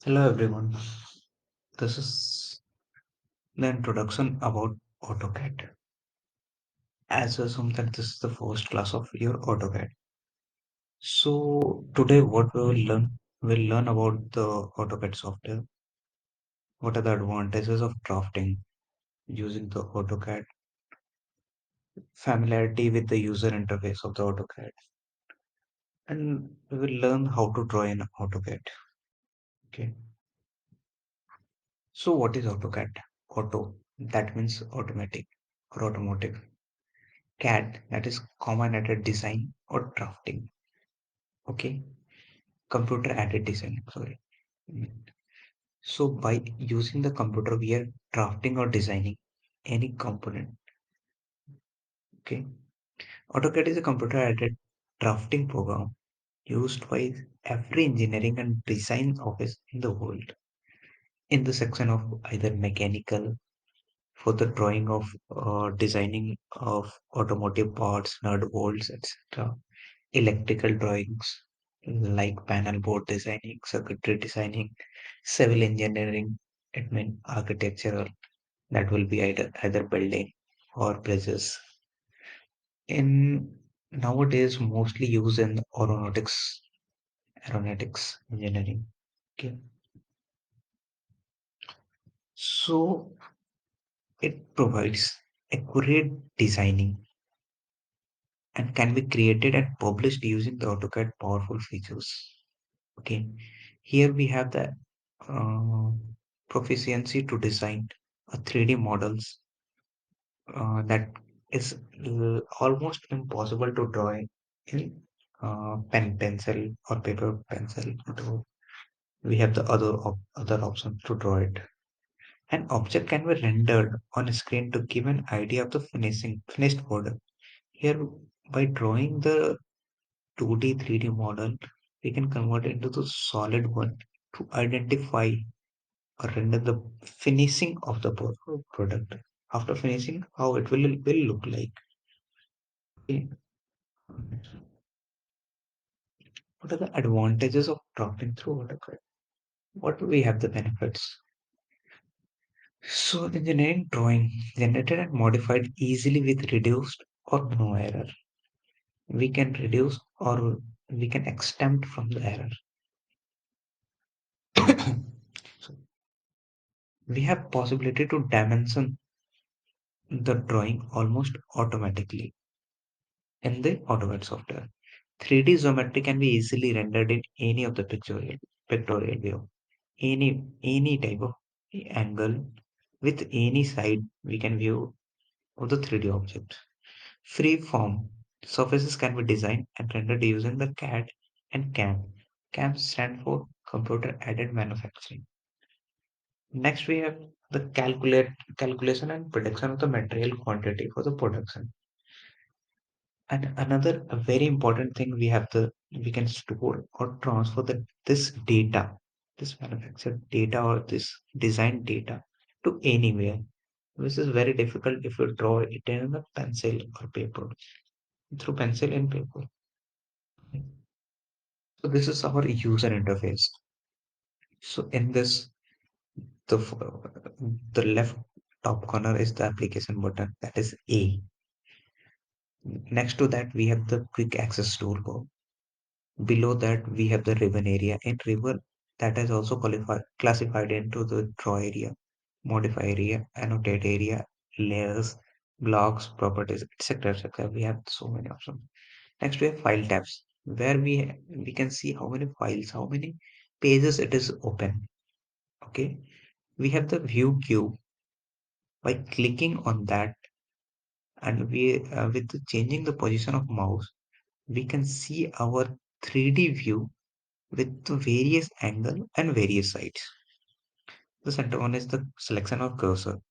Hello everyone. This is the introduction about AutoCAD. As I assume that this is the first class of your AutoCAD. So today what we'll learn about the AutoCAD software. What are the advantages of drafting using the AutoCAD, familiarity with the user interface of the AutoCAD, and we will learn how to draw in AutoCAD. Okay. So what is AutoCAD? Auto, that means automatic or automotive. CAD, that is common added design or drafting. Okay, computer aided design. Sorry. Mm. So by using the computer, we are drafting or designing any component. Okay, AutoCAD is a computer aided drafting program used by every engineering and design office in the world. In the section of either mechanical for the drawing of designing of automotive parts, nut bolts, etc. Electrical drawings like panel board designing, circuitry designing, civil engineering, admin, architectural, that will be either building or bridges. In nowadays, mostly used in aeronautics engineering. Okay. So it provides accurate designing and can be created and published using the AutoCAD powerful features. Okay, here we have the uh, proficiency to design a 3D models that is almost impossible to draw in pencil or paper pencil. We have the other option to draw it. An object can be rendered on a screen to give an idea of the finished product. Here, by drawing the 2D, 3D model, we can convert it into the solid one to identify or render the finishing of the product. After finishing, how it will look like. Okay. What are the advantages of drafting through AutoCAD? What do we have the benefits? So engineering drawing generated and modified easily with reduced or no error. We can reduce or we can extempt from the error. So we have possibility to dimension the drawing almost automatically in the AutoCAD software. 3D geometry can be easily rendered in any of the pictorial view, any type of angle with any side we can view of the 3D object. Free form surfaces can be designed and rendered using the CAD and CAM. CAM stand for computer aided manufacturing. Next we have the calculation and prediction of the material quantity for the production. And another a very important thing we can store or transfer this data, this manufactured data or this design data to anywhere, which is very difficult if you draw it in a pencil or paper through pencil and paper. So this is our user interface. So in this, the left top corner is the application button that is A. Next to that we have the quick access toolbar. Below that, we have the ribbon area. In ribbon, that is also classified into the draw area, modify area, annotate area, layers, blocks, properties, etc. etc. We have so many options. Next, we have file tabs, where we can see how many files, how many pages it is open. Okay, we have the view cube. By clicking on that, and we with changing the position of mouse, we can see our 3D view with the various angle and various sides. The center one is the selection of cursor.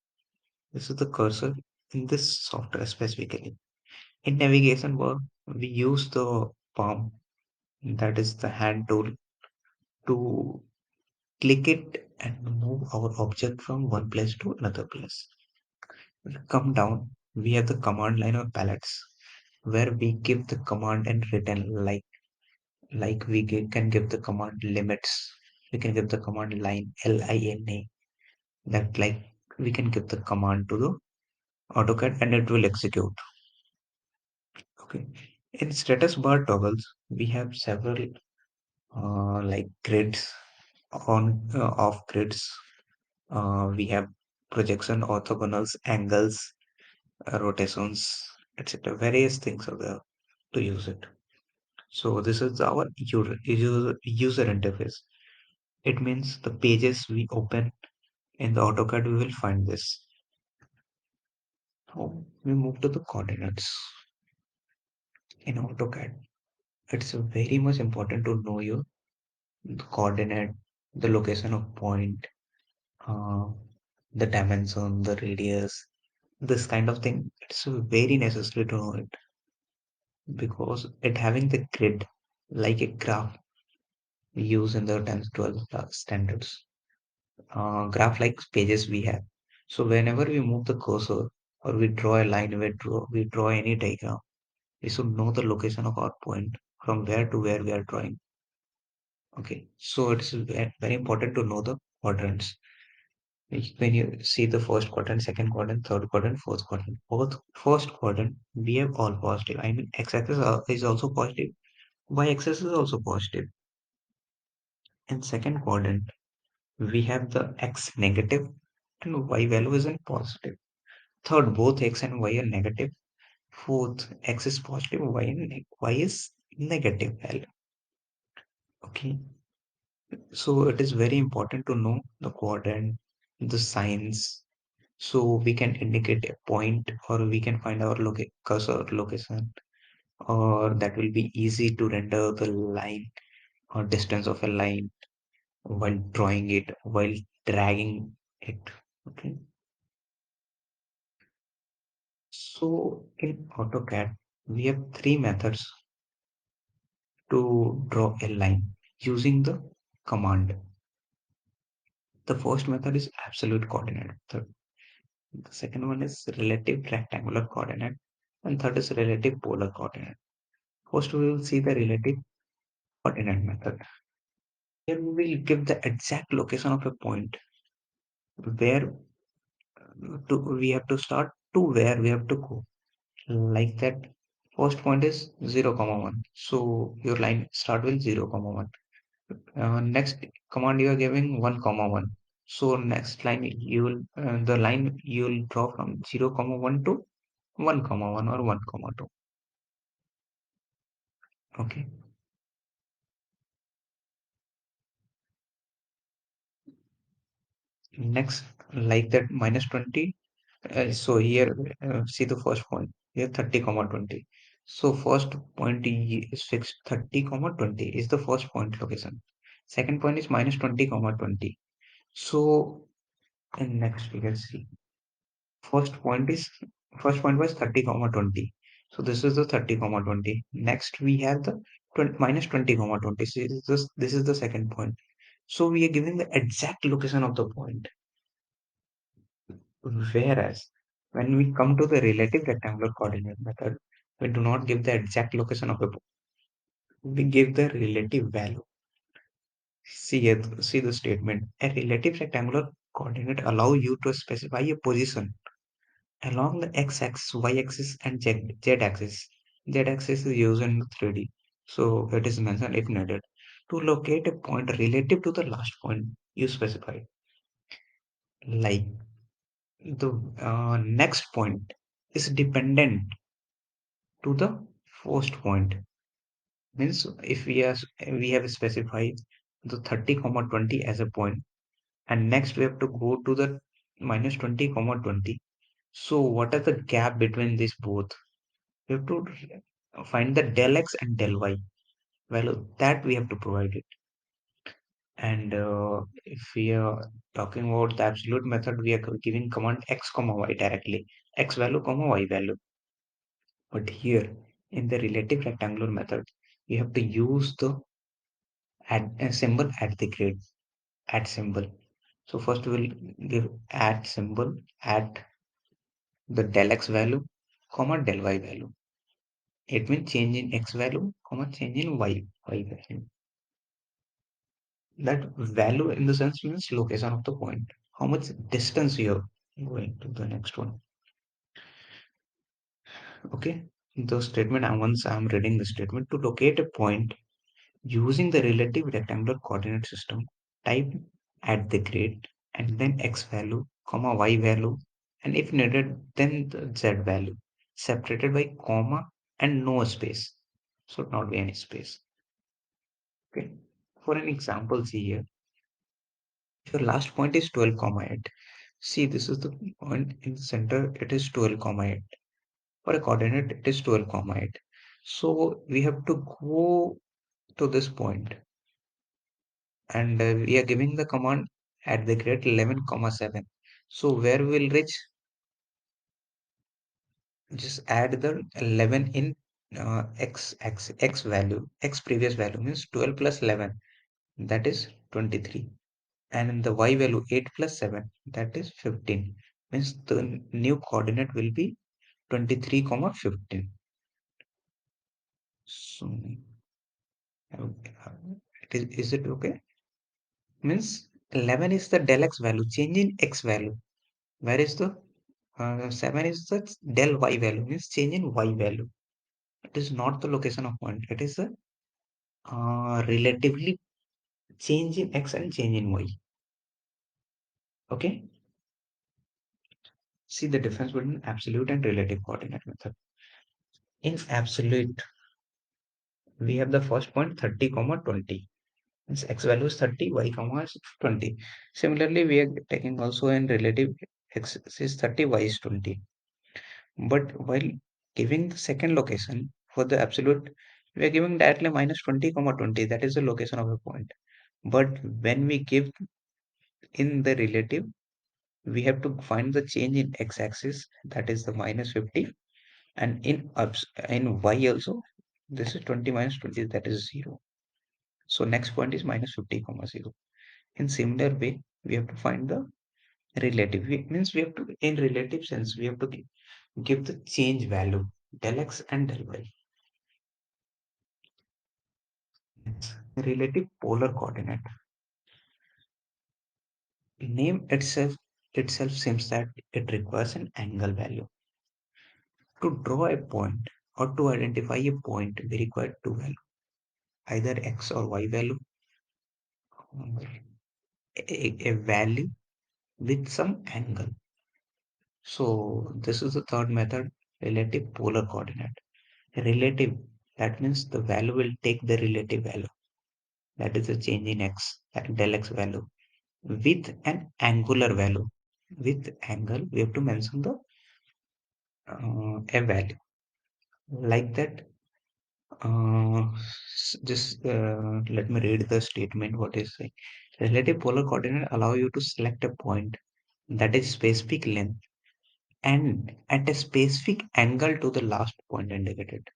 This is the cursor in this software specifically. In navigation work, we use the palm, that is the hand tool, to click it and move our object from one place to another place. We come down, we have the command line or palettes, where we give the command and written like we can give the command limits. We can give the command line LINA, that like we can give the command to the AutoCAD and it will execute. Okay. In status bar toggles, we have several like grids on off grids. We have projection, orthogonals, angles, rotations, etc. Various things are there to use it. So this is our user interface. It means the pages we open in the AutoCAD, we will find this. Now we move to the coordinates in AutoCAD. It's very much important to know your coordinate, the location of point, uh, the dimension, the radius, this kind of thing. It's very necessary to know it because it having the grid like a graph we use in the 10 12 standards. Graph like pages we have. So whenever we move the cursor or we draw a line, we draw any diagram, we should know the location of our point from where to where we are drawing. Okay, so it's very important to know the quadrants. When you see the first quadrant, second quadrant, third quadrant, fourth quadrant, both first quadrant, we have all positive. I mean, x-axis is also positive, y-axis is also positive. In second quadrant, we have the x negative and y value is in positive. Third, both x and y are negative. Fourth, x is positive, y is negative value. Okay, so it is very important to know the quadrant, the signs, so we can indicate a point or we can find our cursor location, or that will be easy to render the line or distance of a line while drawing it, while dragging it. Okay, so in AutoCAD, we have three methods to draw a line using the command. The first method is absolute coordinate method. The second one is relative rectangular coordinate. And third is relative polar coordinate. First, we will see the relative coordinate method. Here we will give the exact location of a point where we have to start to where we have to go. Like that, first point is 0, comma 1. So your line start with 0, comma 1. Next command you are giving 1, comma 1. So next line you will the line you will draw from 0, comma 1 to 1, comma 1 or 1, comma 2. Okay. Next, like that minus 20. So here, see the first point. Here 30, comma 20. So first point is fixed 30, comma 20 is the first point location. Second point is minus 20, comma 20. So and next we can see first point is first point was 30, comma 20. So this is the 30, comma 20. Next we have the 20, minus 20, comma 20. So this is the second point. So we are giving the exact location of the point. Whereas when we come to the relative rectangular coordinate method, we do not give the exact location of a point. We give the relative value. See the statement. A relative rectangular coordinate allow you to specify a position along the x-axis, y-axis, and z-axis. Z-axis is used in 3D, so it is mentioned if needed to locate a point relative to the last point you specify. Like the next point is dependent to the first point. Means if we have specified the 30, comma 20 as a point, and next we have to go to the minus 20, comma 20. So what are the gap between these both? We have to find the del x and del y value that we have to provide it. And if we are talking about the absolute method, we are giving command x, comma y directly, x value, comma y value. But here in the relative rectangular method, we have to use the add a symbol at the grid, add symbol. So first we will give add symbol at the del x value, comma del y value. It means change in x value, comma change in y value. That value in the sense means location of the point. How much distance you're going to the next one. Okay. The statement, once I'm reading the statement, to locate a point using the relative rectangular coordinate system, type at the grid and then x value, comma y value, and if needed, then the z value, separated by comma and no space. Should not be any space. Okay. For an example, see here, your last point is 12 comma 8. See, this is the point in the center, it is 12 comma 8. For a coordinate, it is 12 comma 8. So we have to go to this point and we are giving the command at the rate 11 comma 7. So where we'll reach, just add the 11 in x value, x previous value means 12 plus 11, that is 23. And in the y value 8 plus 7, that is 15. Means the new coordinate will be 23 comma 15. So is it okay? Means 11 is the del x value, change in x value. Where is the 7 is the del y value, means change in y value. It is not the location of point. It is the relatively change in x and change in y. Okay. See the difference between absolute and relative coordinate method. In absolute, we have the first point 30 comma 20. Means x value is 30, y comma is 20. Similarly, we are taking also in relative, x is 30, y is 20. But while giving the second location for the absolute, we are giving directly minus 20 comma 20. That is the location of a point. But when we give in the relative, we have to find the change in x-axis, that is the minus 50, and in y also, this is 20 minus 20, that is 0. So next point is minus 50 comma 0. In similar way, we have to find the relative. Means we have to, in relative sense, we have to give the change value del x and del y. Next, relative polar coordinate. Name itself seems that it requires an angle value. To draw a point or to identify a point, we require two values, either x or y value, or a value with some angle. So this is the third method, relative polar coordinate. Relative, that means the value will take the relative value, that is the change in x, that del x value, with an angular value. With angle, we have to mention the a value like that. Just let me read the statement. What is saying? Relative polar coordinate allow you to select a point that is specific length and at a specific angle to the last point indicated.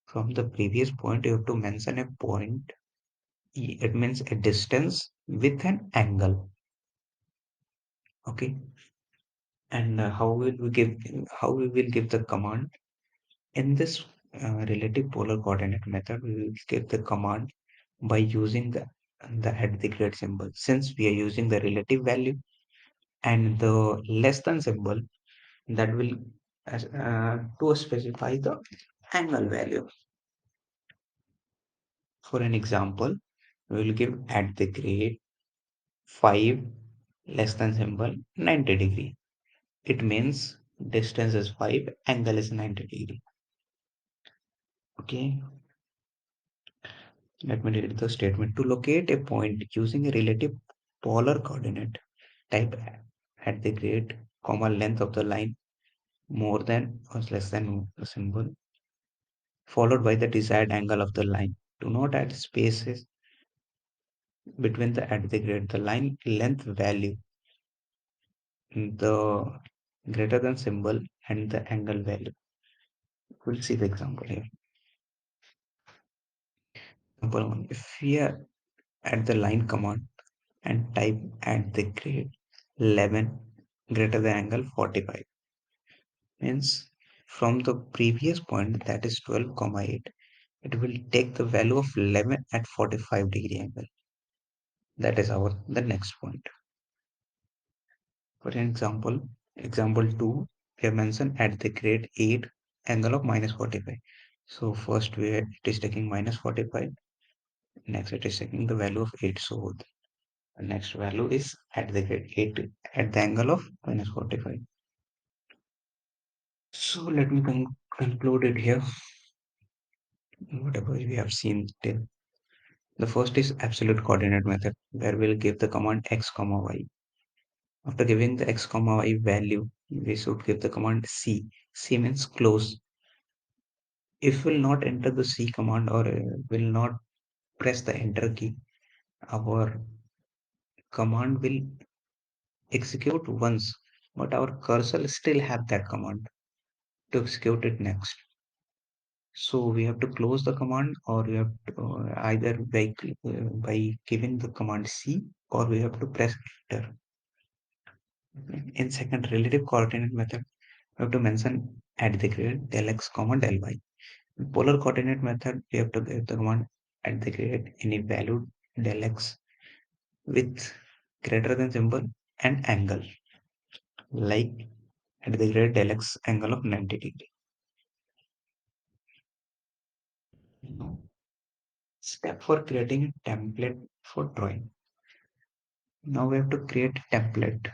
From the previous point, you have to mention a point. It means a distance with an angle. Okay. And how we will give the command in this relative polar coordinate method? We will give the command by using the at the grade symbol. Since we are using the relative value and the less than symbol, that will to specify the angle value. For an example, we will give at the grade 5 less than symbol 90 degree. It means distance is 5, angle is 90 degree. Okay, let me read the statement. To locate a point using a relative polar coordinate, type at the grade, comma length of the line more than or less than the symbol, followed by the desired angle of the line. Do not add spaces between the at the grade, the line length value, the greater than symbol, and the angle value. We'll see the example here. Example 1. If we are at the line command and type at the grade 11 greater than angle 45, means from the previous point, that is 12 comma 8, it will take the value of 11 at 45 degree angle. That is our the next point. For an example 2, we have mentioned at the grade 8 angle of minus 45. So first it is taking minus 45. Next it is taking the value of 8. So the next value is at the grade 8 at the angle of minus 45. So let me conclude it here. Whatever we have seen till the first is absolute coordinate method, where we'll give the command x comma y. After giving the x comma y value, we should give the command c. C means close. If we'll not enter the c command or will not press the enter key, our command will execute once, but our cursor still have that command to execute it next. So we have to close the command, or we have to, either by giving the command C, or we have to press enter. In second relative coordinate method, we have to mention at the grade del x comma del y. In polar coordinate method, we have to give the command at the grade any value del x with greater than symbol and angle, like at the grade del x angle of 90 degree. Now, step for creating a template for drawing. Now we have to create a template.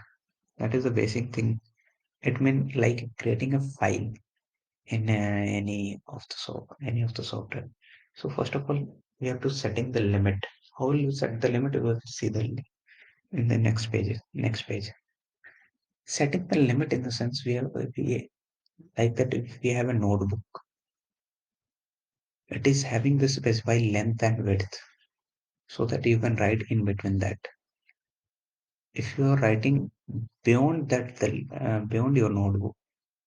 That is the basic thing. It means like creating a file in any of the software. So first of all, we have to setting the limit. How will you set the limit? You will see the in the next page. Next page. Setting the limit in the sense we like that if we have a notebook, it is having the specified length and width so that you can write in between that. If you are writing beyond that, beyond your notebook,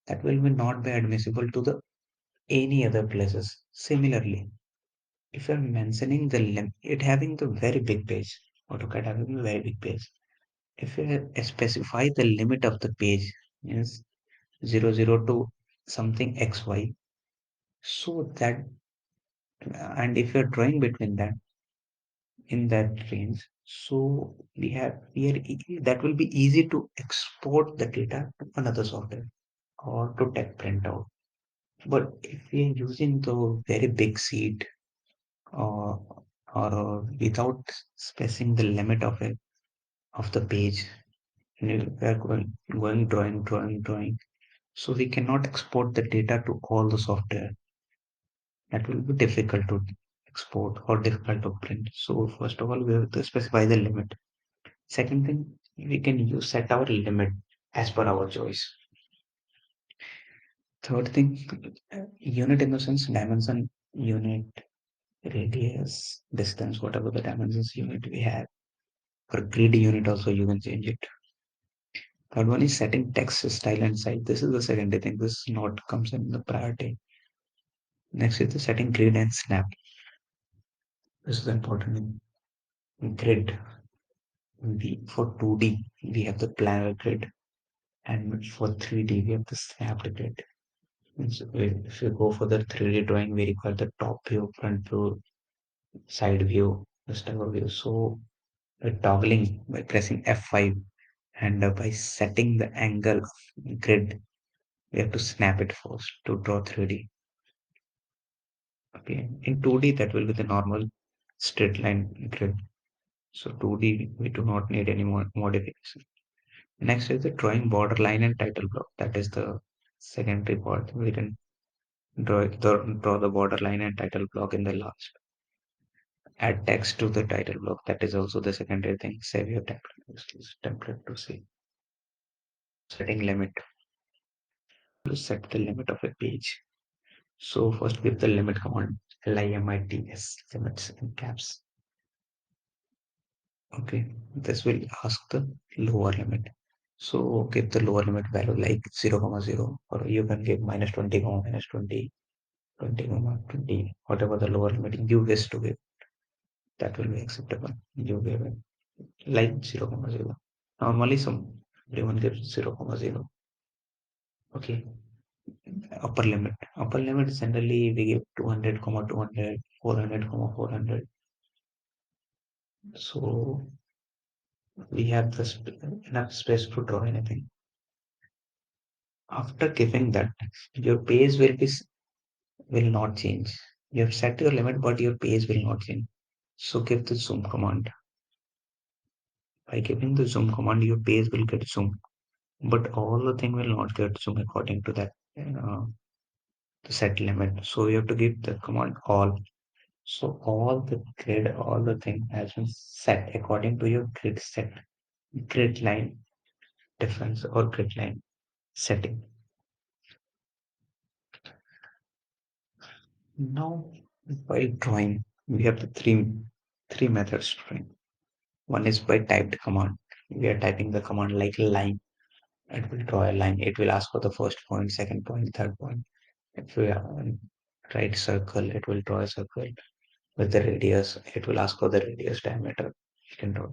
that will be not be admissible to the any other places. Similarly, if you're mentioning the it having the very big page, AutoCAD having a very big page. If you specify the limit of the page means 00 to something XY, so that and if you're drawing between that in that range, so that will be easy to export the data to another software or to take printout. But if we are using the very big sheet or without specing the limit of it of the page, and we are going drawing, so we cannot export the data to all the software. That will be difficult to export or difficult to print. So first of all, we have to specify the limit. Second thing, we can use set our limit as per our choice. Third thing, unit in the sense dimension unit, radius, distance, whatever the dimensions unit we have. For grid unit also you can change it. Third one is setting text style and size. This is the secondary thing. This not comes in the priority. Next is the setting grid and snap. This is important in grid. For 2D we have the planar grid, and for 3D we have the snapped grid. So if you go for the 3D drawing, we require the top view, front view, side view, the tower view. So toggling by pressing F5 and by setting the angle of grid, we have to snap it first to draw 3D. Okay, in 2D that will be the normal straight line grid. So 2D we do not need any more modification. Next is the drawing border line and title block. That is the secondary part. We can draw the border line and title block in the last. Add text to the title block. That is also the secondary thing. Save your template. Use template to save. Setting limit. To set the limit of a page. So first give the limit command. LIMITS, limits in caps. Okay, this will ask the lower limit. So give the lower limit value like 0, comma 0, or you can give minus 20, comma minus 20, 20, comma 20, whatever the lower limit you wish to give, that will be acceptable. You give it like 0, comma 0. Normally, everyone gives 0, comma 0. Okay, upper limit generally we give 200, comma 200, 400, comma 400. So We have enough space to draw anything. After giving that, your page will not change. You have set your limit, but your page will not change. So give the zoom command. By giving the zoom command, your page will get zoom, but all the thing will not get zoom according to that the set limit. So you have to give the command all. So all the grid, all the thing has been set according to your grid set, grid line difference or grid line setting. Now, by drawing, we have the three methods to drawing. One is by typed command. We are typing the command like line. It will draw a line. It will ask for the first point, second point, third point. If we write circle, it will draw a circle with the radius. It will ask for the radius diameter. You can draw.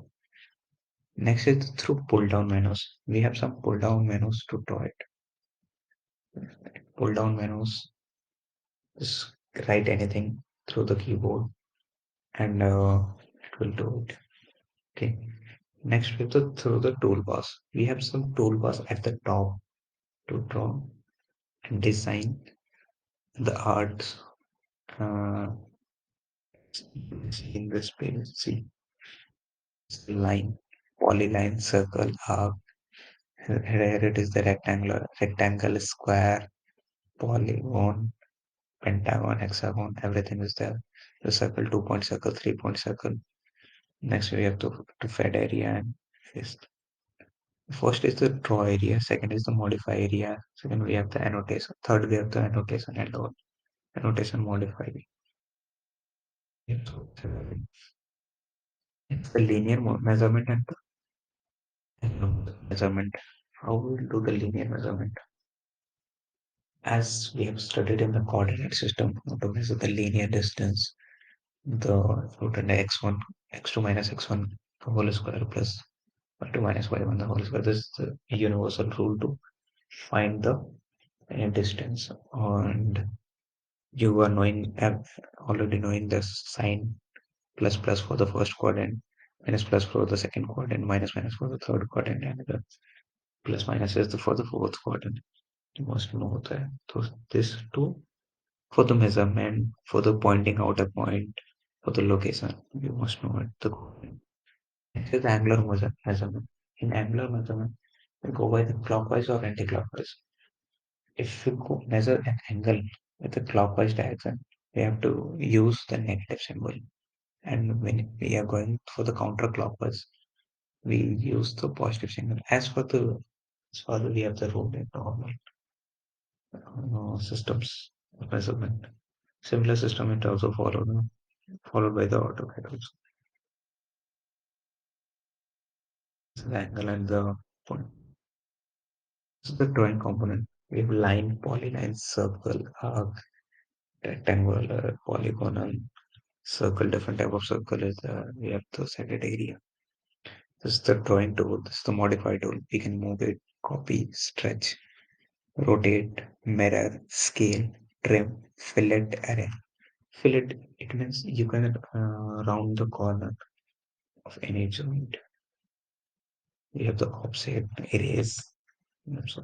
Next is through pull down menus. We have some pull down menus to draw it. Pull down menus, just write anything through the keyboard and it will do it. Okay. Next with the through the toolbars. We have some toolbars at the top to draw and design the arts. Uh, in this page, see line, polyline, circle, arc. Here it is the rectangle, square, polygon, pentagon, hexagon, everything is there. The circle, 2 point circle, 3 point circle. Next we have to fed area and this. First is the draw area, second is the modify area, second we have the annotation, third we have the annotation and the annotation modify. It's the measurement and the measurement. How we will do the linear measurement? As we have studied in the coordinate system, how to measure the linear distance, the root and x1, x2 minus x1 the whole square plus y2 minus y1 the whole square. This is the universal rule to find the distance. And you are already knowing the sign plus plus for the first quadrant, minus plus for the second quadrant, minus minus for the third quadrant, and the plus minus is for the fourth quadrant. You must know that. So this too for the measurement, for the pointing out a point, for the location, you must know it. The coordinate. Next is angular measurement. In angular measurement, we go by the clockwise or anti-clockwise. If you go measure an angle with a clockwise direction, we have to use the negative symbol. And when we are going for the counterclockwise, we use the positive symbol. As for the we have the rule in normal systems of measurement. Similar system it also followed by the AutoCAD also. The angle and the point. This is the drawing component. We have line, polyline, circle, arc, rectangular, polygonal, circle. Different type of circle is we have the set area. This is the drawing tool. This is the modify tool. We can move it, copy, stretch, rotate, mirror, scale, trim, fillet, array. Fillet, it means you can round the corner of any joint. We have the offset, erase. So,